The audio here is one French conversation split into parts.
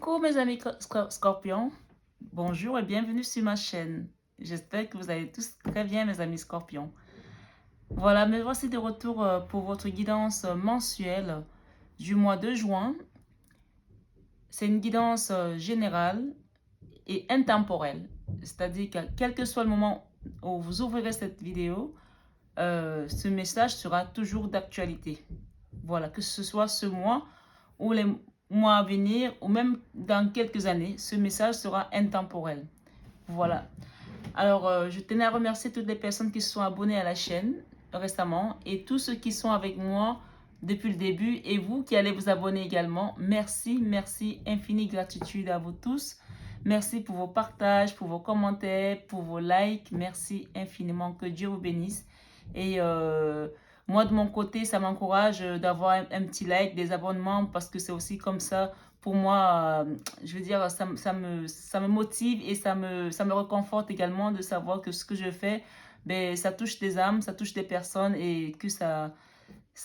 Coucou mes amis scorpions, bonjour et bienvenue sur ma chaîne. J'espère que vous allez tous très bien mes amis scorpions. Voilà, me voici de retour pour votre guidance mensuelle du mois de juin. C'est une guidance générale et intemporelle. C'est-à-dire que quel que soit le moment où vous ouvrirez cette vidéo, ce message sera toujours d'actualité. Voilà, que ce soit ce mois ou les mois à venir ou même dans quelques années, ce message sera intemporel. Voilà. Alors, je tenais à remercier toutes les personnes qui se sont abonnées à la chaîne récemment et tous ceux qui sont avec moi depuis le début et vous qui allez vous abonner également. Merci, merci, infinie gratitude à vous tous. Merci pour vos partages, pour vos commentaires, pour vos likes. Merci infiniment. Que Dieu vous bénisse. Et moi, de mon côté, ça m'encourage d'avoir un petit like, des abonnements, parce que c'est aussi comme ça, pour moi, je veux dire, ça me motive et ça me réconforte également de savoir que ce que je fais, ben, ça touche des âmes, ça touche des personnes et que ça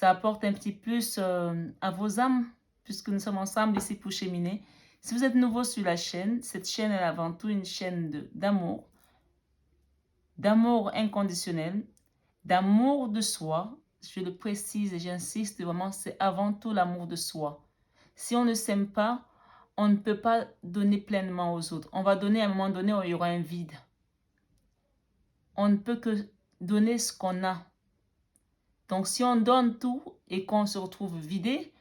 apporte un petit plus à vos âmes, puisque nous sommes ensemble ici pour cheminer. Si vous êtes nouveau sur la chaîne, cette chaîne est avant tout une chaîne d'amour inconditionnel, d'amour de soi. Je le précise et j'insiste vraiment, c'est avant tout l'amour de soi. Si on ne s'aime pas, on ne peut pas donner pleinement aux autres. On va donner à un moment donné où il y aura un vide. On ne peut que donner ce qu'on a. Donc si on donne tout et qu'on se retrouve vidé,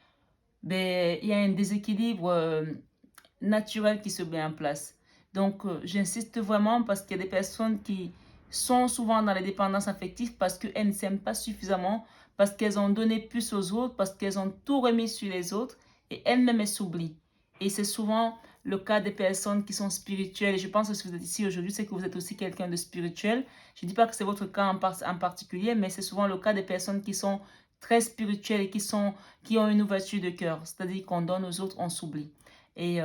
ben, il y a un déséquilibre naturel qui se met en place. Donc j'insiste vraiment parce qu'il y a des personnes qui sont souvent dans les dépendances affectives parce qu'elles ne s'aiment pas suffisamment, parce qu'elles ont donné plus aux autres, parce qu'elles ont tout remis sur les autres et elles-mêmes elles s'oublient. Et c'est souvent le cas des personnes qui sont spirituelles. Et je pense que si vous êtes ici aujourd'hui, c'est que vous êtes aussi quelqu'un de spirituel. Je ne dis pas que c'est votre cas en particulier, mais c'est souvent le cas des personnes qui sont très spirituelles et qui ont une ouverture de cœur. C'est-à-dire qu'on donne aux autres, on s'oublie. Et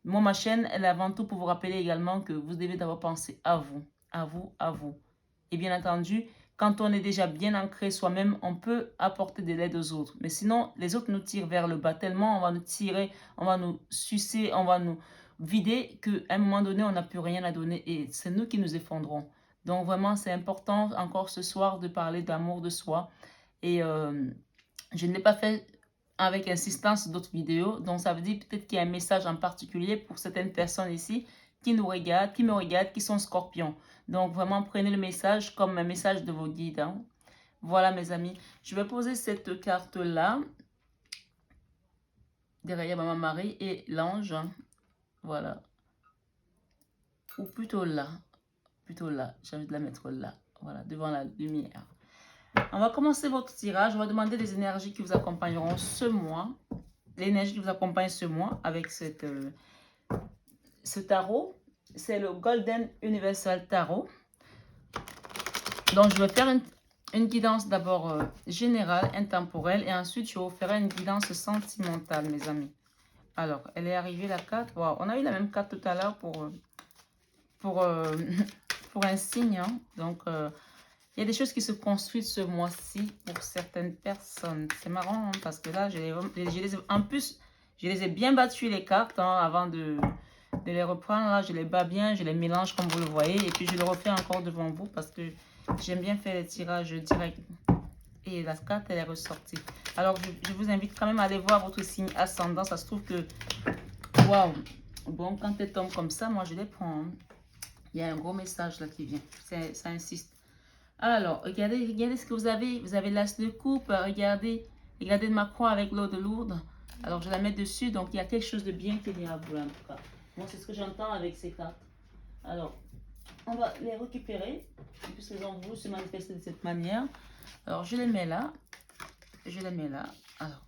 moi, ma chaîne, elle est avant tout pour vous rappeler également que vous devez d'abord penser à vous, à vous, à vous. Et bien entendu, quand on est déjà bien ancré soi-même, on peut apporter de l'aide aux autres. Mais sinon, les autres nous tirent vers le bas tellement, on va nous tirer, on va nous sucer, on va nous vider qu'à un moment donné, on n'a plus rien à donner et c'est nous qui nous effondrons. Donc vraiment, c'est important encore ce soir de parler d'amour de soi. Et je ne l'ai pas fait avec insistance d'autres vidéos. Donc, ça veut dire peut-être qu'il y a un message en particulier pour certaines personnes ici qui nous regardent, qui me regardent, qui sont scorpions. Donc, vraiment, prenez le message comme un message de vos guides. Hein. Voilà, mes amis. Je vais poser cette carte-là derrière Maman Marie et l'ange. Voilà. Ou plutôt là. Plutôt là. J'ai envie de la mettre là. Voilà, devant la lumière. On va commencer votre tirage. On va demander les énergies qui vous accompagneront ce mois. L'énergie qui vous accompagne ce mois avec ce tarot. C'est le Golden Universal Tarot. Donc, je vais faire une guidance d'abord générale, intemporelle. Et ensuite, je vous ferai une guidance sentimentale, mes amis. Alors, elle est arrivée la carte. Wow, on a eu la même carte tout à l'heure pour un signe. Hein. Donc, il y a des choses qui se construisent ce mois-ci pour certaines personnes. C'est marrant hein, parce que là, en plus, je les ai bien battues les cartes hein, avant de les reprendre. Là, je les bats bien, je les mélange comme vous le voyez. Et puis, je le refais encore devant vous parce que j'aime bien faire les tirages directs. Et la carte, elle est ressortie. Alors, je vous invite quand même à aller voir votre signe ascendant. Ça se trouve que, waouh, bon, quand elle tombe comme ça, moi, je les prends. Hein. Il y a un gros message là qui vient. Ça insiste. Alors, regardez ce que vous avez. Vous avez l'as de coupe. Regardez ma croix avec l'eau de Lourdes. Alors, je la mets dessus. Donc, il y a quelque chose de bien qui vient à vous, en tout cas. Moi, c'est ce que j'entends avec ces cartes. Alors, on va les récupérer. Puisqu'elles ont voulu se manifester de cette manière. Alors, je les mets là. Je les mets là. Alors,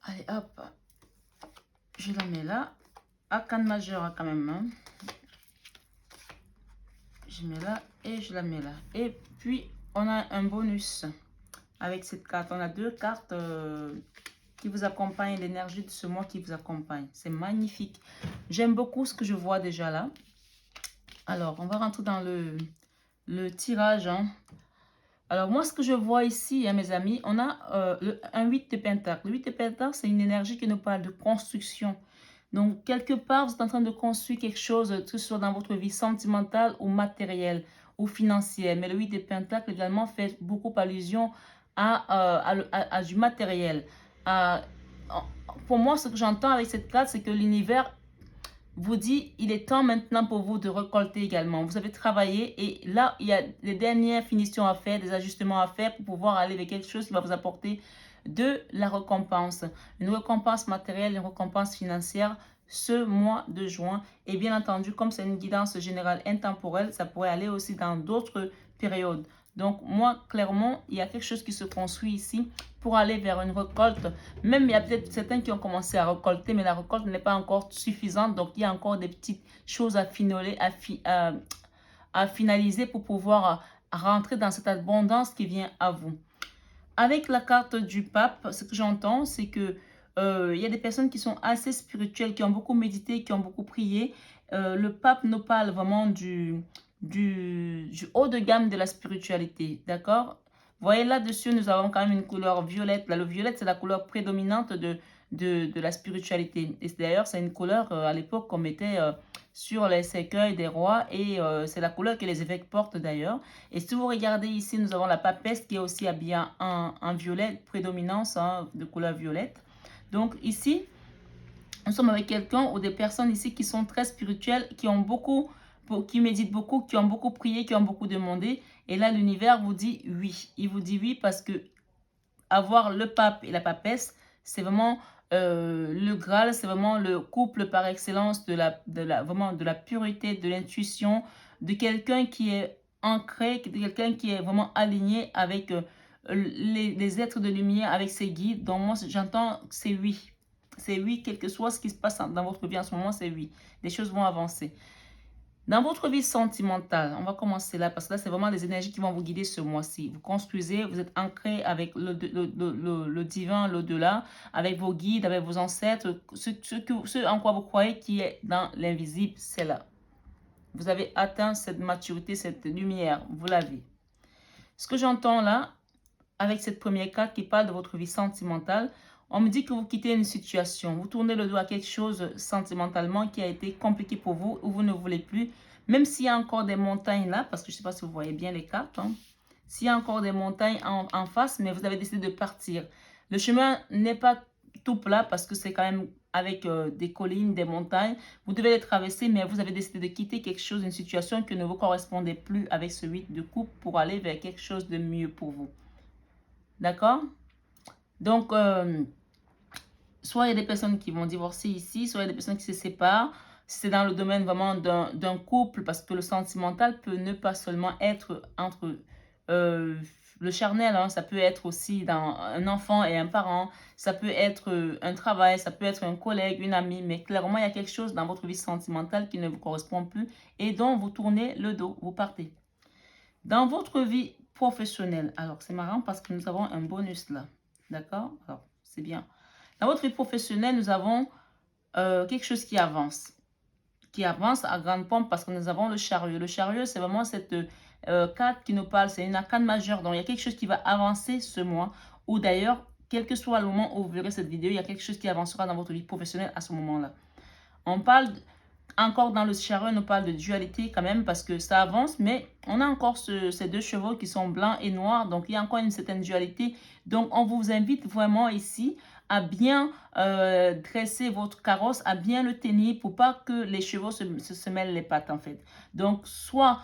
allez, hop. Je la mets là. Arcane majeur quand même. Hein. Je mets là et je la mets là. Et puis, on a un bonus avec cette carte. On a deux cartes qui vous accompagnent, l'énergie de ce mois qui vous accompagne. C'est magnifique. J'aime beaucoup ce que je vois déjà là. Alors, on va rentrer dans le tirage. Hein. Alors moi, ce que je vois ici, hein, mes amis, on a un 8 de Pentacle. Le 8 de Pentacle, c'est une énergie qui nous parle de construction. Donc, quelque part, vous êtes en train de construire quelque chose, que ce soit dans votre vie sentimentale ou matérielle ou financière. Mais le 8 de Pentacle également fait beaucoup allusion à du matériel. À- pour moi, ce que j'entends avec cette carte, c'est que l'univers vous dit, il est temps maintenant pour vous de récolter également. Vous avez travaillé et là, il y a les dernières finitions à faire, des ajustements à faire pour pouvoir aller vers quelque chose qui va vous apporter de la récompense. Une récompense matérielle, une récompense financière ce mois de juin. Et bien entendu, comme c'est une guidance générale intemporelle, ça pourrait aller aussi dans d'autres périodes. Donc, moi, clairement, il y a quelque chose qui se construit ici pour aller vers une récolte. Même, il y a peut-être certains qui ont commencé à récolter, mais la récolte n'est pas encore suffisante. Donc, il y a encore des petites choses à à finaliser pour pouvoir rentrer dans cette abondance qui vient à vous. Avec la carte du pape, ce que j'entends, c'est que il y a des personnes qui sont assez spirituelles, qui ont beaucoup médité, qui ont beaucoup prié. Le pape nous parle vraiment du haut de gamme de la spiritualité, d'accord? Vous voyez là-dessus, nous avons quand même une couleur violette. Là, le violet, c'est la couleur prédominante de la spiritualité. Et d'ailleurs, c'est une couleur, à l'époque, qu'on mettait sur les cercueils des rois. Et c'est la couleur que les évêques portent d'ailleurs. Et si vous regardez ici, nous avons la papesse qui est aussi habillée en violet, prédominance hein, de couleur violette. Donc ici, nous sommes avec quelqu'un ou des personnes ici qui sont très spirituelles, qui ont beaucoup, qui méditent beaucoup, qui ont beaucoup prié, qui ont beaucoup demandé. Et là, l'univers vous dit oui. Il vous dit oui parce que avoir le pape et la papesse, c'est vraiment le Graal, c'est vraiment le couple par excellence vraiment de la pureté, de l'intuition, de quelqu'un qui est ancré, de quelqu'un qui est vraiment aligné avec les êtres de lumière, avec ses guides. Donc moi, j'entends c'est oui. C'est oui, quel que soit ce qui se passe dans votre vie en ce moment, c'est oui. Les choses vont avancer. Dans votre vie sentimentale, on va commencer là parce que là, c'est vraiment les énergies qui vont vous guider ce mois-ci. Vous construisez, vous êtes ancré avec le divin, l'au-delà, avec vos guides, avec vos ancêtres, ce en quoi vous croyez qui est dans l'invisible, c'est là. Vous avez atteint cette maturité, cette lumière, vous l'avez. Ce que j'entends là, avec cette première carte qui parle de votre vie sentimentale, on me dit que vous quittez une situation, vous tournez le dos à quelque chose sentimentalement qui a été compliqué pour vous ou vous ne voulez plus, même s'il y a encore des montagnes là, parce que je ne sais pas si vous voyez bien les cartes, hein. S'il y a encore des montagnes en face, mais vous avez décidé de partir. Le chemin n'est pas tout plat parce que c'est quand même avec des collines, des montagnes. Vous devez les traverser, mais vous avez décidé de quitter quelque chose, une situation qui ne vous correspondait plus avec ce 8 de coupe pour aller vers quelque chose de mieux pour vous. D'accord? Donc, soit il y a des personnes qui vont divorcer ici, soit il y a des personnes qui se séparent. C'est dans le domaine vraiment d'un couple, parce que le sentimental peut ne pas seulement être entre euh, le charnel, hein, ça peut être aussi dans un enfant et un parent, ça peut être un travail, ça peut être un collègue, une amie, mais clairement, il y a quelque chose dans votre vie sentimentale qui ne vous correspond plus et dont vous tournez le dos, vous partez. Dans votre vie professionnelle, alors c'est marrant parce que nous avons un bonus là, d'accord? Alors, c'est bien. Dans votre vie professionnelle, nous avons quelque chose qui avance à grande pompe parce que nous avons le chariot. Le chariot, c'est vraiment cette carte qui nous parle, c'est une arcane majeure. Donc, il y a quelque chose qui va avancer ce mois ou d'ailleurs, quel que soit le moment où vous verrez cette vidéo, il y a quelque chose qui avancera dans votre vie professionnelle à ce moment-là. On parle encore dans le chariot, on nous parle de dualité quand même parce que ça avance, mais on a encore ces deux chevaux qui sont blancs et noirs, donc il y a encore une certaine dualité. Donc on vous invite vraiment ici à bien dresser votre carrosse, à bien le tenir pour pas que les chevaux se mêlent les pattes en fait. Donc soit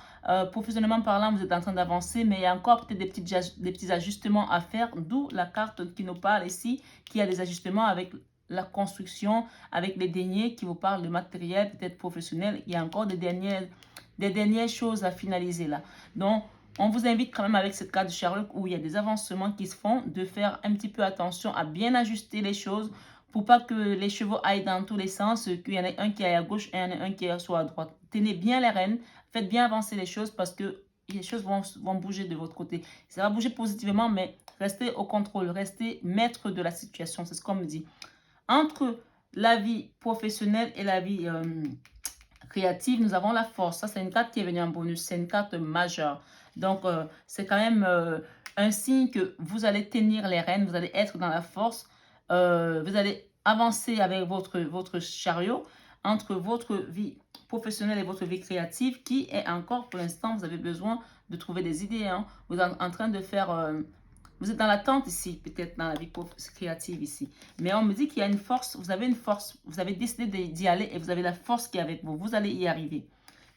professionnellement parlant, vous êtes en train d'avancer, mais il y a encore peut-être des petits ajustements à faire, d'où la carte qui nous parle ici, qui a des ajustements avec la construction, avec les deniers qui vous parlent de matériel, peut-être professionnel. Il y a encore des dernières choses à finaliser là. Donc, on vous invite quand même avec cette carte de Sherlock où il y a des avancements qui se font, de faire un petit peu attention à bien ajuster les choses pour pas que les chevaux aillent dans tous les sens, qu'il y en ait un qui aille à gauche et il y en a un qui soit à droite. Tenez bien les rênes, faites bien avancer les choses parce que les choses vont bouger de votre côté. Ça va bouger positivement, mais restez au contrôle, restez maître de la situation. C'est ce qu'on me dit. Entre la vie professionnelle et la vie créative, nous avons la force. Ça, c'est une carte qui est venue en bonus. C'est une carte majeure. Donc, c'est quand même un signe que vous allez tenir les rênes, vous allez être dans la force, vous allez avancer avec votre chariot entre votre vie professionnelle et votre vie créative qui est encore, pour l'instant, vous avez besoin de trouver des idées. Hein. Vous êtes en train de faire... vous êtes dans l'attente ici, peut-être dans la vie créative ici. Mais on me dit qu'il y a une force, vous avez une force, vous avez décidé d'y aller et vous avez la force qui est avec vous. Vous allez y arriver.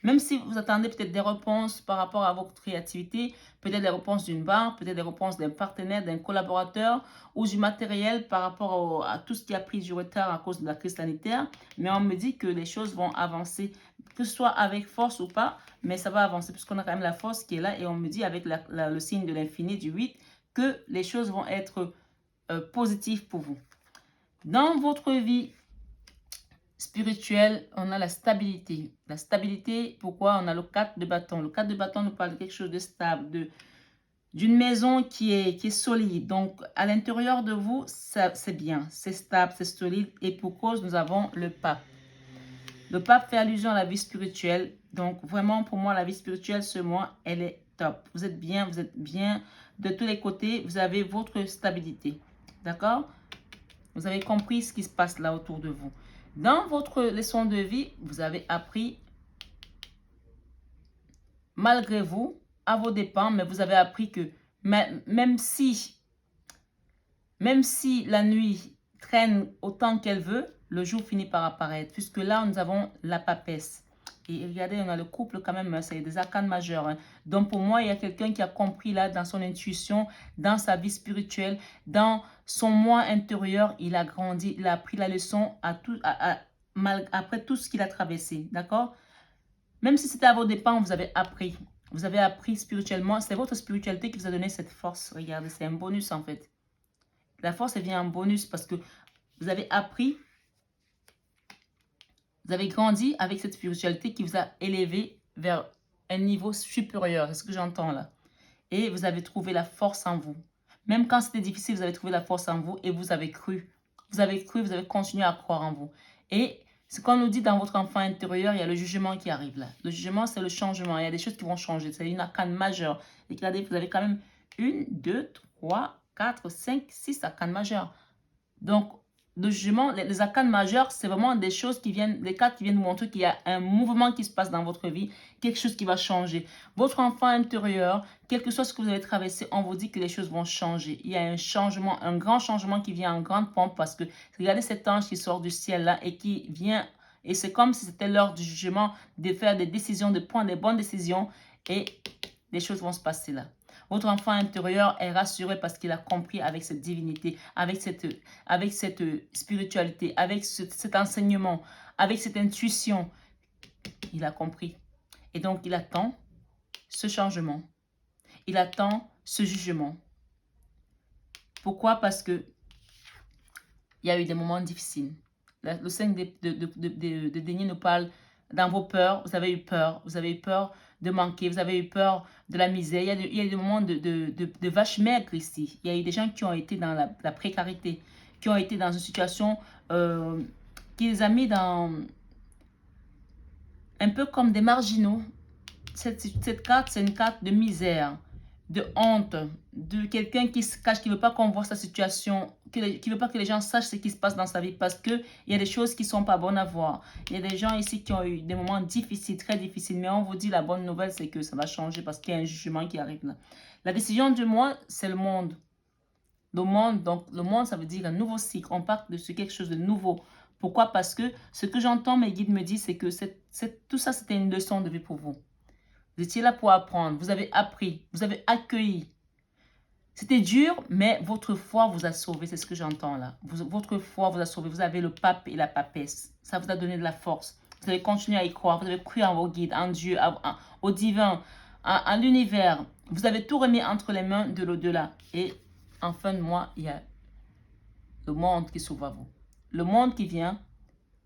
Même si vous attendez peut-être des réponses par rapport à votre créativité, peut-être des réponses d'une banque, peut-être des réponses d'un partenaire, d'un collaborateur ou du matériel par rapport à tout ce qui a pris du retard à cause de la crise sanitaire. Mais on me dit que les choses vont avancer, que ce soit avec force ou pas, mais ça va avancer puisqu'on a quand même la force qui est là et on me dit avec le signe de l'infini du 8 que les choses vont être positives pour vous. Dans votre vie spirituelle, on a la stabilité. La stabilité, pourquoi? On a le 4 de bâton. Le 4 de bâton nous parle de quelque chose de stable, d'une maison qui est solide. Donc, à l'intérieur de vous, c'est bien, c'est stable, c'est solide. Et pour cause, nous avons le pape. Le pape fait allusion à la vie spirituelle. Donc, vraiment, pour moi, la vie spirituelle, ce mois, elle est top. Vous êtes bien de tous les côtés. Vous avez votre stabilité. D'accord? Vous avez compris ce qui se passe là autour de vous. Dans votre leçon de vie, vous avez appris, malgré vous, à vos dépens, mais vous avez appris que même si la nuit traîne autant qu'elle veut, le jour finit par apparaître. Puisque là, nous avons la papesse. Et regardez, on a le couple quand même, c'est des arcanes majeurs. Hein. Donc pour moi, il y a quelqu'un qui a compris là dans son intuition, dans sa vie spirituelle, dans son moi intérieur, il a grandi, il a appris la leçon après tout ce qu'il a traversé. D'accord? Même si c'était à vos dépens, vous avez appris. Vous avez appris spirituellement. C'est votre spiritualité qui vous a donné cette force. Regardez, c'est un bonus en fait. La force, elle vient en bonus parce que vous avez appris. Vous avez grandi avec cette spiritualité qui vous a élevé vers un niveau supérieur. C'est ce que j'entends là. Et vous avez trouvé la force en vous. Même quand c'était difficile, vous avez trouvé la force en vous et vous avez cru. Vous avez cru, vous avez continué à croire en vous. Et ce qu'on nous dit dans votre enfant intérieur, il y a le jugement qui arrive là. Le jugement, c'est le changement. Il y a des choses qui vont changer. C'est une arcane majeure. Et regardez, vous avez quand même 1, 2, 3, 4, 5, 6 arcanes majeures. Donc, le jugement, les arcanes majeures, c'est vraiment des choses qui viennent, des cartes qui viennent vous montrer qu'il y a un mouvement qui se passe dans votre vie, quelque chose qui va changer. Votre enfant intérieur, quel que soit ce que vous avez traversé, on vous dit que les choses vont changer. Il y a un changement, un grand changement qui vient en grande pompe parce que regardez cet ange qui sort du ciel là et qui vient, et c'est comme si c'était l'heure du jugement, de faire des décisions, de prendre des bonnes décisions et les choses vont se passer là. Votre enfant intérieur est rassuré parce qu'il a compris avec cette divinité, avec cette spiritualité, avec cet enseignement, avec cette intuition. Il a compris. Et donc, il attend ce changement. Il attend ce jugement. Pourquoi? Parce que il y a eu des moments difficiles. Le 5 de denier nous parle dans vos peurs. Vous avez eu peur. Vous avez eu peur de manquer. Vous avez eu peur de la misère. Il y a eu des moments de vache maigre ici. Il y a eu des gens qui ont été dans la précarité, qui ont été dans une situation qui les a mis dans un peu comme des marginaux. Cette carte, c'est une carte de misère, de honte, de quelqu'un qui se cache, qui ne veut pas qu'on voit sa situation, qui ne veut pas que les gens sachent ce qui se passe dans sa vie parce qu'il y a des choses qui ne sont pas bonnes à voir. Il y a des gens ici qui ont eu des moments difficiles, très difficiles, mais on vous dit la bonne nouvelle, c'est que ça va changer parce qu'il y a un jugement qui arrive là. La décision du mois, c'est le monde. Le monde, donc le monde, ça veut dire un nouveau cycle. On parle de quelque chose de nouveau. Pourquoi? Parce que ce que j'entends, mes guides me disent, c'est que tout ça, c'était une leçon de vie pour vous. Vous étiez là pour apprendre. Vous avez appris. Vous avez accueilli. C'était dur, mais votre foi vous a sauvé. C'est ce que j'entends là. Votre foi vous a sauvé. Vous avez le pape et la papesse. Ça vous a donné de la force. Vous avez continué à y croire. Vous avez cru en vos guides, en Dieu, au divin, à l'univers. Vous avez tout remis entre les mains de l'au-delà. Et en fin de mois, il y a le monde qui s'ouvre à vous. Le monde qui vient,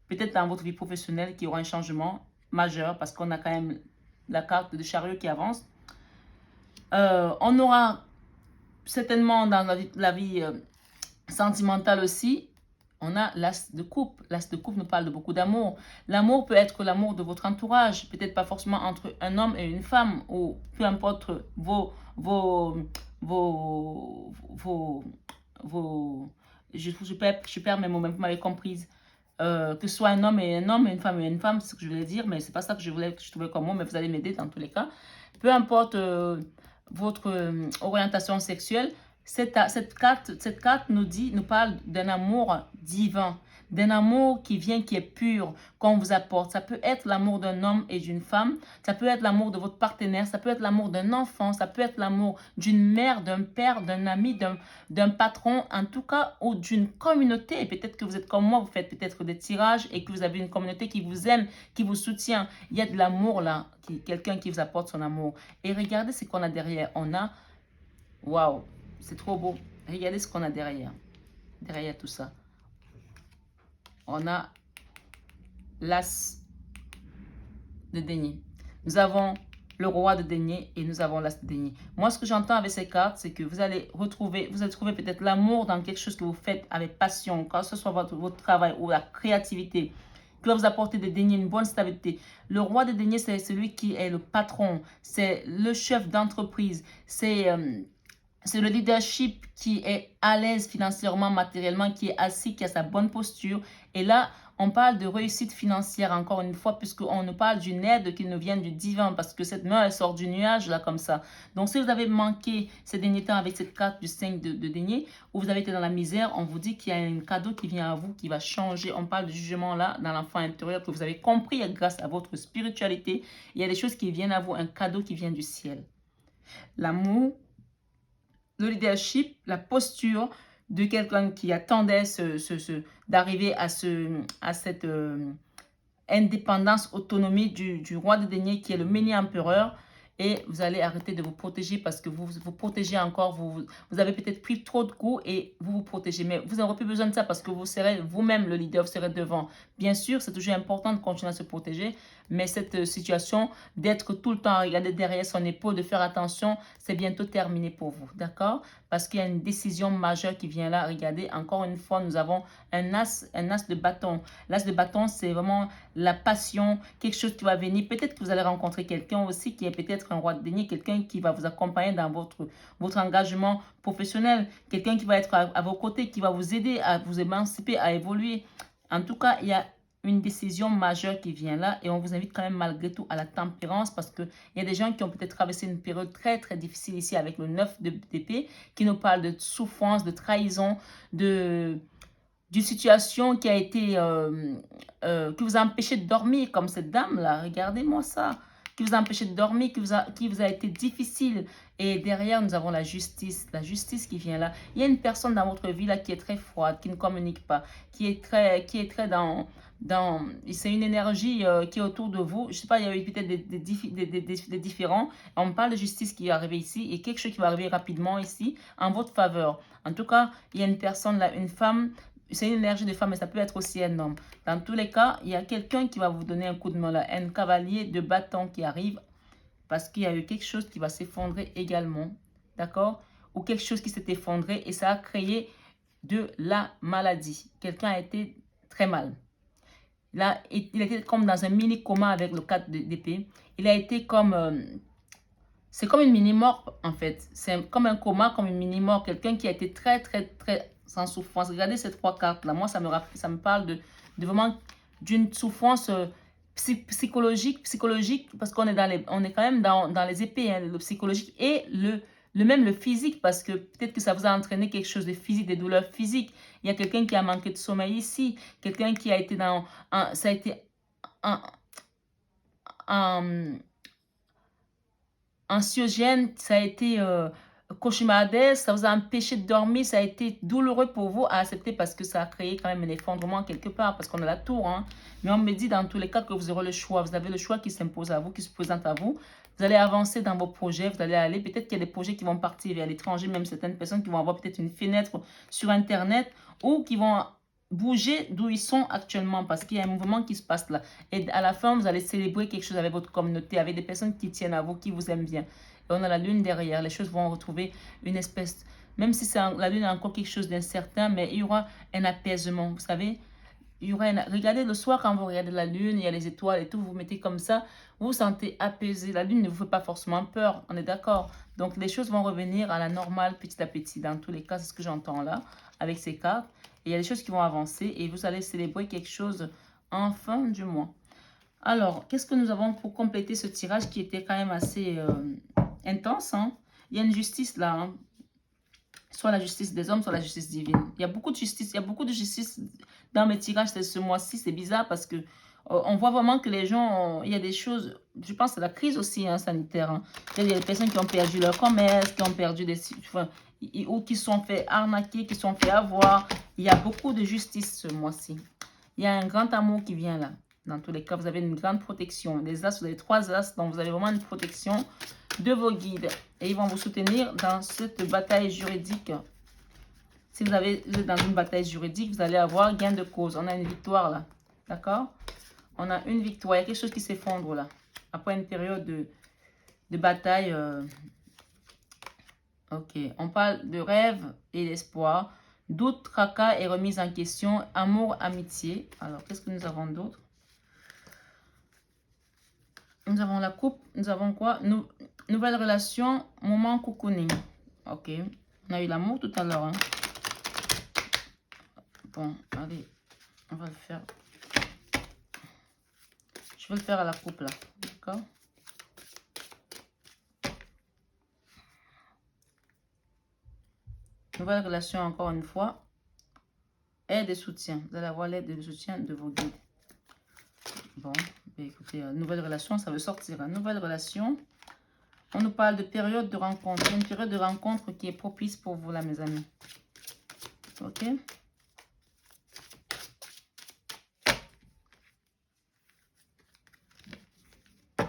peut-être dans votre vie professionnelle, qui aura un changement majeur parce qu'on a quand même la carte de chariot qui avance. On aura certainement dans la vie sentimentale aussi on a l'as de coupe. L'as de coupe nous parle de beaucoup d'amour. L'amour peut être l'amour de votre entourage, peut-être pas forcément entre un homme et une femme, ou peu importe vos, vos, je perds mes mots, mais vous m'avez comprise. Que ce soit un homme et un homme, une femme et une femme, c'est ce que je voulais dire, mais c'est pas ça que je trouvais comme mot, mais vous allez m'aider dans tous les cas. Peu importe votre orientation sexuelle, cette carte nous parle d'un amour divin, d'un amour qui vient, qui est pur, qu'on vous apporte. Ça peut être l'amour d'un homme et d'une femme, ça peut être l'amour de votre partenaire, ça peut être l'amour d'un enfant, ça peut être l'amour d'une mère, d'un père, d'un ami, d'un patron, en tout cas, ou d'une communauté. Peut-être que vous êtes comme moi, vous faites peut-être des tirages et que vous avez une communauté qui vous aime, qui vous soutient. Il y a de l'amour là, quelqu'un qui vous apporte son amour. Et regardez ce qu'on a derrière. On a, waouh, c'est trop beau. Regardez ce qu'on a derrière. Derrière tout ça. On a l'as de denier. Nous avons le roi de denier et nous avons l'as de denier. Moi, ce que j'entends avec ces cartes, c'est que vous allez trouver peut-être l'amour dans quelque chose que vous faites avec passion, que ce soit votre travail ou la créativité, qui va vous apporter des deniers, une bonne stabilité. Le roi de denier, c'est celui qui est le patron, c'est le chef d'entreprise, c'est le leadership qui est à l'aise financièrement, matériellement, qui est assis, qui a sa bonne posture. Et là, on parle de réussite financière encore une fois, puisqu'on nous parle d'une aide qui nous vient du divin, parce que cette main, elle sort du nuage, là, comme ça. Donc, si vous avez manqué ces derniers temps avec cette carte du 5 de denier, ou vous avez été dans la misère, on vous dit qu'il y a un cadeau qui vient à vous, qui va changer. On parle de jugement, là, dans l'enfant intérieur, que vous avez compris grâce à votre spiritualité. Il y a des choses qui viennent à vous, un cadeau qui vient du ciel. L'amour, le leadership, la posture de quelqu'un qui attendait d'arriver à cette indépendance, autonomie du roi de denier qui est le mini-empereur. Et vous allez arrêter de vous protéger parce que vous vous protégez encore. Vous avez peut-être pris trop de coups et vous vous protégez. Mais vous n'aurez plus besoin de ça parce que vous serez vous-même le leader, vous serez devant. Bien sûr, c'est toujours important de continuer à se protéger. Mais cette situation d'être tout le temps à regarder derrière son épaule, de faire attention, c'est bientôt terminé pour vous. D'accord? Parce qu'il y a une décision majeure qui vient là. Regardez, encore une fois, nous avons un as de bâton. L'as de bâton, c'est vraiment la passion, quelque chose qui va venir. Peut-être que vous allez rencontrer quelqu'un aussi qui est peut-être un roi de denier, quelqu'un qui va vous accompagner dans votre engagement professionnel, quelqu'un qui va être à vos côtés, qui va vous aider à vous émanciper, à évoluer. En tout cas, il y a une décision majeure qui vient là et on vous invite quand même malgré tout à la tempérance parce qu'il y a des gens qui ont peut-être traversé une période très très difficile ici avec le 9 d'épée qui nous parle de souffrance, de trahison, d'une situation qui a été, qui vous a empêché de dormir comme cette dame-là. Regardez-moi ça. Qui vous a empêché de dormir, qui vous a été difficile. Et derrière, nous avons la justice qui vient là. Il y a une personne dans votre vie là qui est très froide, qui ne communique pas, qui est très c'est une énergie qui est autour de vous. Je ne sais pas, il y a eu peut-être des différends. On parle de justice qui est arrivée ici et quelque chose qui va arriver rapidement ici en votre faveur. En tout cas, il y a une personne là, une femme. C'est une énergie de femme, mais ça peut être aussi un homme. Dans tous les cas, il y a quelqu'un qui va vous donner un coup de main là. Un cavalier de bâton qui arrive parce qu'il y a eu quelque chose qui va s'effondrer également. D'accord? Ou quelque chose qui s'est effondré et ça a créé de la maladie. Quelqu'un a été très mal. Il était comme dans un mini coma avec le 4 d'épée. Il a été comme... c'est comme une mini-mort en fait. C'est comme un coma, comme une mini-mort. Quelqu'un qui a été très, très, très sans souffrance. Regardez ces trois cartes-là. Moi, ça me parle de vraiment d'une souffrance psychologique, parce qu'on est, on est quand même dans les épées, hein, le psychologique et même le physique, parce que peut-être que ça vous a entraîné quelque chose de physique, des douleurs physiques. Il y a quelqu'un qui a manqué de sommeil ici, quelqu'un qui a été ça a été anxiogène, ça a été cauchemardesque, ça vous a empêché de dormir, ça a été douloureux pour vous à accepter parce que ça a créé quand même un effondrement quelque part, parce qu'on a la tour. Hein. Mais on me dit dans tous les cas que vous aurez le choix. Vous avez le choix qui s'impose à vous, qui se présente à vous. Vous allez avancer dans vos projets, vous allez aller, peut-être qu'il y a des projets qui vont partir vers l'étranger, même certaines personnes qui vont avoir peut-être une fenêtre sur Internet ou qui vont bouger d'où ils sont actuellement parce qu'il y a un mouvement qui se passe là. Et à la fin, vous allez célébrer quelque chose avec votre communauté, avec des personnes qui tiennent à vous, qui vous aiment bien. Et on a la lune derrière. Les choses vont retrouver une espèce Même si la lune est encore quelque chose d'incertain, mais il y aura un apaisement, vous savez. Il y aura regardez le soir quand vous regardez la lune, il y a les étoiles et tout, vous vous mettez comme ça, vous vous sentez apaisé. La lune ne vous fait pas forcément peur, on est d'accord. Donc les choses vont revenir à la normale petit à petit. Dans tous les cas, c'est ce que j'entends là, avec ces cartes. Et il y a des choses qui vont avancer et vous allez célébrer quelque chose en fin du mois. Alors, qu'est-ce que nous avons pour compléter ce tirage qui était quand même assez intense, hein? Il y a une justice là, hein? Soit la justice des hommes, soit la justice divine. Il y a beaucoup de justice, il y a beaucoup de justice dans mes tirages ce mois-ci. C'est bizarre parce que on voit vraiment que les gens, il y a des choses, je pense à la crise aussi hein, sanitaire. Hein. Il y a des personnes qui ont perdu leur commerce, qui ont perdu des... Enfin, ou qui sont fait arnaquer, qui sont fait avoir. Il y a beaucoup de justice ce mois-ci. Il y a un grand amour qui vient là. Dans tous les cas, vous avez une grande protection. Les as, vous avez 3 as, donc vous avez vraiment une protection de vos guides. Et ils vont vous soutenir dans cette bataille juridique. Si vous êtes dans une bataille juridique, vous allez avoir gain de cause. On a une victoire là. D'accord? On a une victoire. Il y a quelque chose qui s'effondre là. Après une période de bataille. Ok. On parle de rêve et d'espoir. Doute, tracas et remise en question. Amour, amitié. Alors, qu'est-ce que nous avons d'autre? Nous avons la coupe. Nous avons quoi? Nouvelle relation. Moment cocooning. Ok. On a eu l'amour tout à l'heure. Hein. Bon, allez. On va le faire. Je vais le faire à la coupe là. D'accord? Nouvelle relation encore une fois. Aide et soutien. Vous allez avoir l'aide et le soutien de vos guides. Bon, écoutez, nouvelle relation, ça veut sortir. Nouvelle relation. On nous parle de période de rencontre. Il y a une période de rencontre qui est propice pour vous là, mes amis. Ok?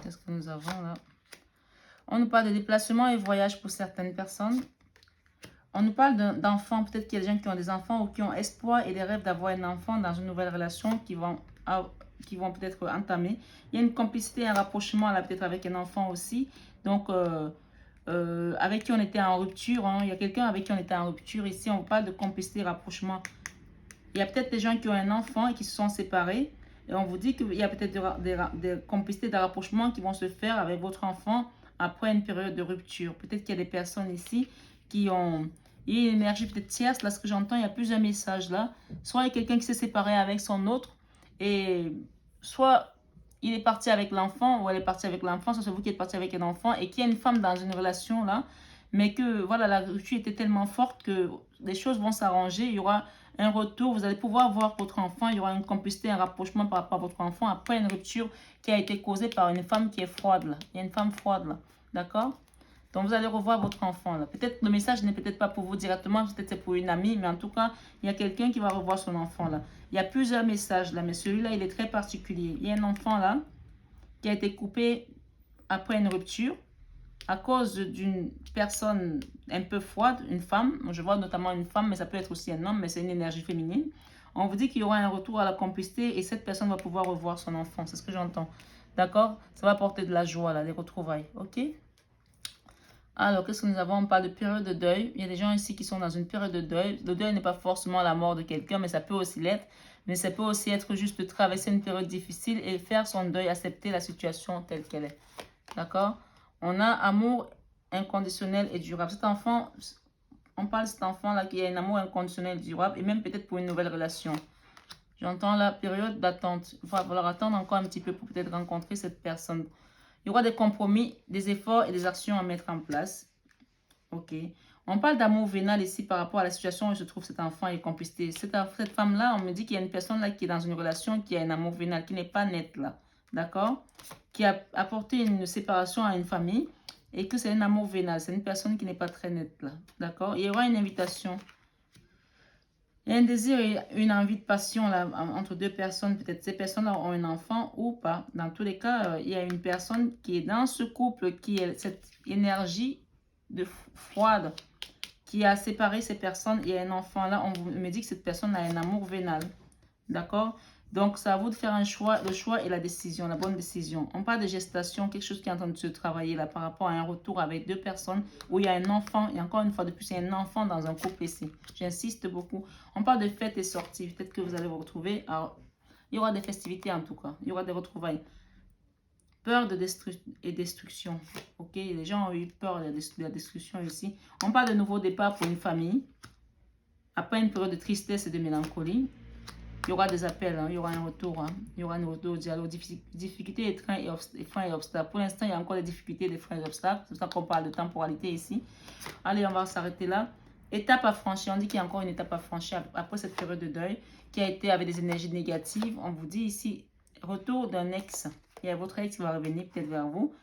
Qu'est-ce que nous avons là? On nous parle de déplacement et voyage pour certaines personnes. On nous parle d'enfants. Peut-être qu'il y a des gens qui ont des enfants ou qui ont espoir et des rêves d'avoir un enfant dans une nouvelle relation qui vont peut-être entamer. Il y a une complicité, un rapprochement là peut-être avec un enfant aussi. Donc, avec qui on était en rupture. Hein. Il y a quelqu'un avec qui on était en rupture. Ici, on parle de complicité, rapprochement. Il y a peut-être des gens qui ont un enfant et qui se sont séparés. Et on vous dit qu'il y a peut-être des complicités, des rapprochements qui vont se faire avec votre enfant après une période de rupture. Peut-être qu'il y a des personnes ici qui ont... Il y a une énergie peut-être tierce. Là, ce que j'entends, il y a plusieurs messages là. Soit il y a quelqu'un qui s'est séparé avec son autre. Et soit il est parti avec l'enfant ou elle est partie avec l'enfant. Soit c'est vous qui êtes parti avec un enfant. Et qu'il y a une femme dans une relation là. Mais que voilà, la rupture était tellement forte que les choses vont s'arranger. Il y aura un retour, vous allez pouvoir voir votre enfant, il y aura une complicité, un rapprochement par rapport à votre enfant après une rupture qui a été causée par une femme qui est froide là. Il y a une femme froide là, d'accord? Donc vous allez revoir votre enfant là. Peut-être le message n'est peut-être pas pour vous directement, peut-être c'est pour une amie, mais en tout cas, il y a quelqu'un qui va revoir son enfant là. Il y a plusieurs messages là, mais celui-là, il est très particulier. Il y a un enfant là qui a été coupé après une rupture à cause d'une personne un peu froide, une femme. Je vois notamment une femme, mais ça peut être aussi un homme, mais c'est une énergie féminine. On vous dit qu'il y aura un retour à la complicité et cette personne va pouvoir revoir son enfant. C'est ce que j'entends. D'accord? Ça va apporter de la joie, là, des retrouvailles. Ok? Alors, qu'est-ce que nous avons? On parle de période de deuil. Il y a des gens ici qui sont dans une période de deuil. Le deuil n'est pas forcément la mort de quelqu'un, mais ça peut aussi l'être. Mais ça peut aussi être juste de traverser une période difficile et faire son deuil, accepter la situation telle qu'elle est. D'accord? On a amour inconditionnel et durable. Cet enfant, on parle de cet enfant-là qui a un amour inconditionnel et durable et même peut-être pour une nouvelle relation. J'entends la période d'attente. Il va falloir attendre encore un petit peu pour peut-être rencontrer cette personne. Il y aura des compromis, des efforts et des actions à mettre en place. Ok. On parle d'amour vénal ici par rapport à la situation où se trouve cet enfant et complicité. Cette femme-là, on me dit qu'il y a une personne là qui est dans une relation qui a un amour vénal, qui n'est pas net là. D'accord? Qui a apporté une séparation à une famille et que c'est un amour vénal. C'est une personne qui n'est pas très nette là. D'accord? Il y aura une invitation. Il y a un désir et une envie de passion là, entre deux personnes. Peut-être ces personnes-là ont un enfant ou pas. Dans tous les cas, il y a une personne qui est dans ce couple, qui a cette énergie de froide, qui a séparé ces personnes. Il y a un enfant là, on me dit que cette personne a un amour vénal. D'accord? Donc, c'est à vous de faire un choix, le choix et la décision, la bonne décision. On parle de gestation, quelque chose qui est en train de se travailler là par rapport à un retour avec deux personnes où il y a un enfant. Et encore une fois de plus, il y a un enfant dans un couple ici. J'insiste beaucoup. On parle de fêtes et sorties. Peut-être que vous allez vous retrouver. Alors, il y aura des festivités en tout cas. Il y aura des retrouvailles. Peur de et destruction. Ok? Les gens ont eu peur de la destruction ici. On parle de nouveau départ pour une famille. Après une période de tristesse et de mélancolie. Il y aura des appels, hein, il y aura un retour, hein, il y aura un retour au dialogue, difficultés et freins et obstacles. Pour l'instant, il y a encore des difficultés, des freins et obstacles. C'est pour ça qu'on parle de temporalité ici. Allez, on va s'arrêter là. Étape à franchir. On dit qu'il y a encore une étape à franchir après cette période de deuil qui a été avec des énergies négatives. On vous dit ici, retour d'un ex. Il y a votre ex qui va revenir peut-être vers vous.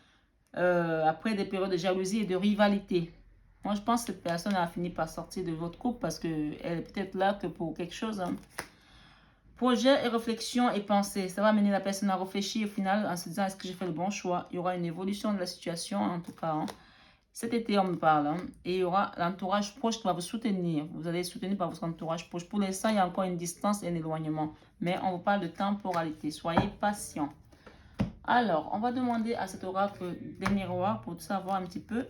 Après des périodes de jalousie et de rivalité. Moi, je pense que cette personne a fini par sortir de votre couple parce qu'elle est peut-être là que pour quelque chose. Hein. Projet et réflexion et pensée. Ça va amener la personne à réfléchir au final en se disant est-ce que j'ai fait le bon choix. Il y aura une évolution de la situation en tout cas. Hein. Cet été, on me parle. Hein. Et il y aura l'entourage proche qui va vous soutenir. Vous allez être soutenu par votre entourage proche. Pour l'instant, il y a encore une distance et un éloignement. Mais on vous parle de temporalité. Soyez patient. Alors, on va demander à cet oracle des miroirs pour savoir un petit peu.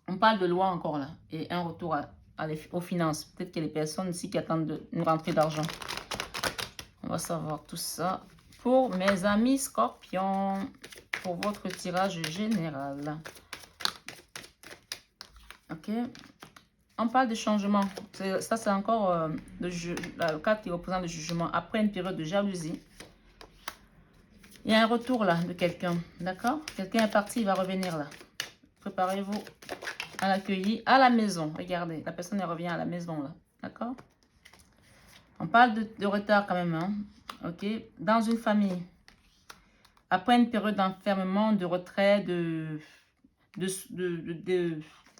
On parle de loi encore là. Et un retour aux finances. Peut-être qu'il y a des personnes ici qui attendent une rentrée d'argent. On va savoir tout ça pour mes amis scorpions, pour votre tirage général. Ok. On parle de changement. Ça, c'est encore la carte qui représente le jugement. Après une période de jalousie, il y a un retour là de quelqu'un. D'accord? Quelqu'un est parti, il va revenir là. Préparez-vous à l'accueillir à la maison. Regardez, la personne elle revient à la maison là. D'accord? On parle de retard quand même. Hein? Ok, dans une famille, après une période d'enfermement, de retrait,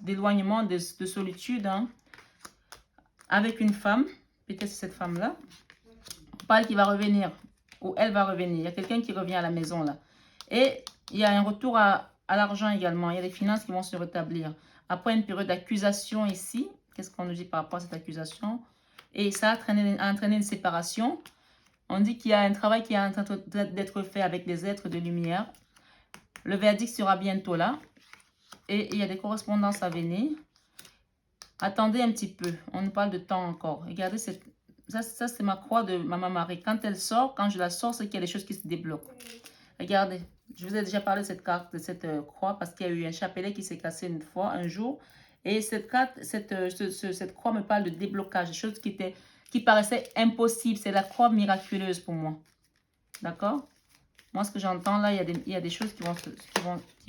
d'éloignement, de solitude, hein, avec une femme, peut-être cette femme-là, on parle qu'il va revenir, ou elle va revenir. Il y a quelqu'un qui revient à la maison là. Et il y a un retour à l'argent également. Il y a les finances qui vont se rétablir. Après une période d'accusation ici, qu'est-ce qu'on nous dit par rapport à cette accusation? Et ça a entraîné une séparation. On dit qu'il y a un travail qui est en train d'être fait avec des êtres de lumière. Le verdict sera bientôt là. Et il y a des correspondances à venir. Attendez un petit peu. On nous parle de temps encore. Regardez, ça c'est ma croix de Maman Marie. Quand elle sort, quand je la sors, c'est qu'il y a des choses qui se débloquent. Regardez. Je vous ai déjà parlé de cette carte, de cette croix, parce qu'il y a eu un chapelet qui s'est cassé une fois, un jour. Et cette carte, cette croix me parle de déblocage, des choses qui paraissaient impossibles. C'est la croix miraculeuse pour moi. D'accord? Moi, ce que j'entends là, il y a des choses qui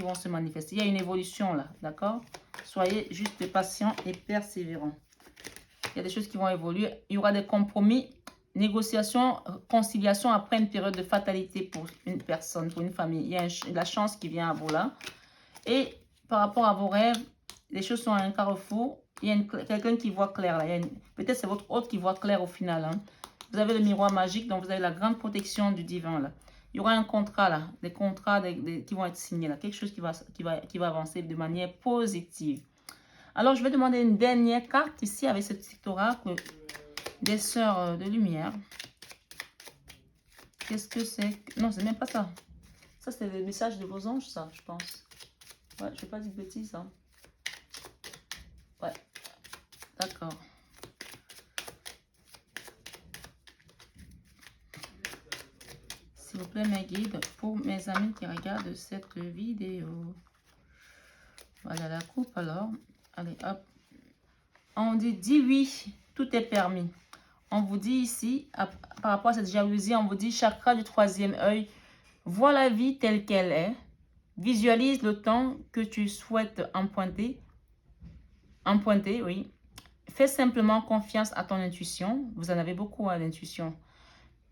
vont se manifester. Il y a une évolution là. D'accord? Soyez juste patient et persévérant. Il y a des choses qui vont évoluer. Il y aura des compromis, négociations, conciliation après une période de fatalité pour une personne, pour une famille. Il y a la chance qui vient à vous là. Et par rapport à vos rêves, les choses sont à un carrefour. Il y a quelqu'un qui voit clair là. Peut-être c'est votre hôte qui voit clair au final. Hein. Vous avez le miroir magique, donc vous avez la grande protection du divin là. Il y aura un contrat là, des contrats qui vont être signés là. Quelque chose qui va avancer de manière positive. Alors, je vais demander une dernière carte ici avec ce petit oracle des sœurs de lumière. Qu'est-ce que c'est? Non, c'est même pas ça. Ça, c'est le message de vos anges, ça, je pense. Ouais, je ne vais pas dire de bêtises. Hein. Ouais, d'accord. S'il vous plaît, mes guides, pour mes amis qui regardent cette vidéo. Voilà la coupe, alors. Allez, hop. On dit oui, tout est permis. On vous dit ici, par rapport à cette jalousie, on vous dit chakra du troisième œil, vois la vie telle qu'elle est, visualise le temps que tu souhaites emprunter, oui. Fais simplement confiance à ton intuition, vous en avez beaucoup à l'intuition.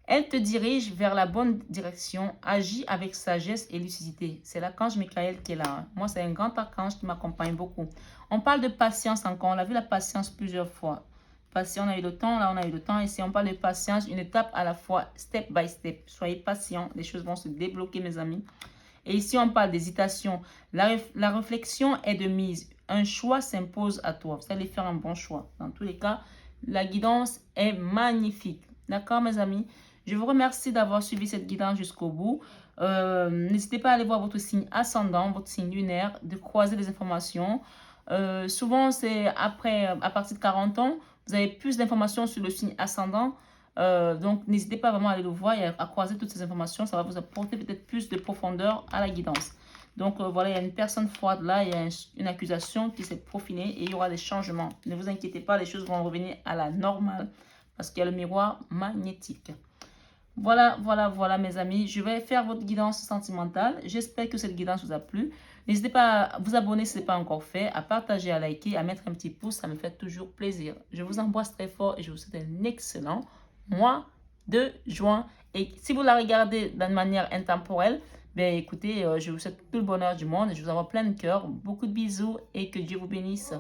Elle te dirige vers la bonne direction, agis avec sagesse et lucidité. C'est l'archange Michael qui est là. Moi, c'est un grand archange qui m'accompagne beaucoup. On parle de patience encore. On a vu la patience plusieurs fois. Patient, on a eu le temps, là on a eu le temps. Ici, on parle de patience, une étape à la fois, step by step. Soyez patient, les choses vont se débloquer, mes amis. Et ici, on parle d'hésitation. La réflexion est de mise. Un choix s'impose à toi. Vous allez faire un bon choix. Dans tous les cas, la guidance est magnifique. D'accord, mes amis? Je vous remercie d'avoir suivi cette guidance jusqu'au bout. N'hésitez pas à aller voir votre signe ascendant, votre signe lunaire, de croiser les informations. Souvent, c'est après, à partir de 40 ans, vous avez plus d'informations sur le signe ascendant. Donc, n'hésitez pas vraiment à aller le voir et à croiser toutes ces informations. Ça va vous apporter peut-être plus de profondeur à la guidance. Donc, voilà, il y a une personne froide là, il y a une accusation qui s'est profilée et il y aura des changements. Ne vous inquiétez pas, les choses vont revenir à la normale parce qu'il y a le miroir magnétique. Voilà, voilà, voilà mes amis, je vais faire votre guidance sentimentale. J'espère que cette guidance vous a plu. N'hésitez pas à vous abonner si ce n'est pas encore fait, à partager, à liker, à mettre un petit pouce, ça me fait toujours plaisir. Je vous embrasse très fort et je vous souhaite un excellent mois de juin. Et si vous la regardez d'une manière intemporelle, ben écoutez, je vous souhaite tout le bonheur du monde et je vous envoie plein de cœur, beaucoup de bisous et que Dieu vous bénisse.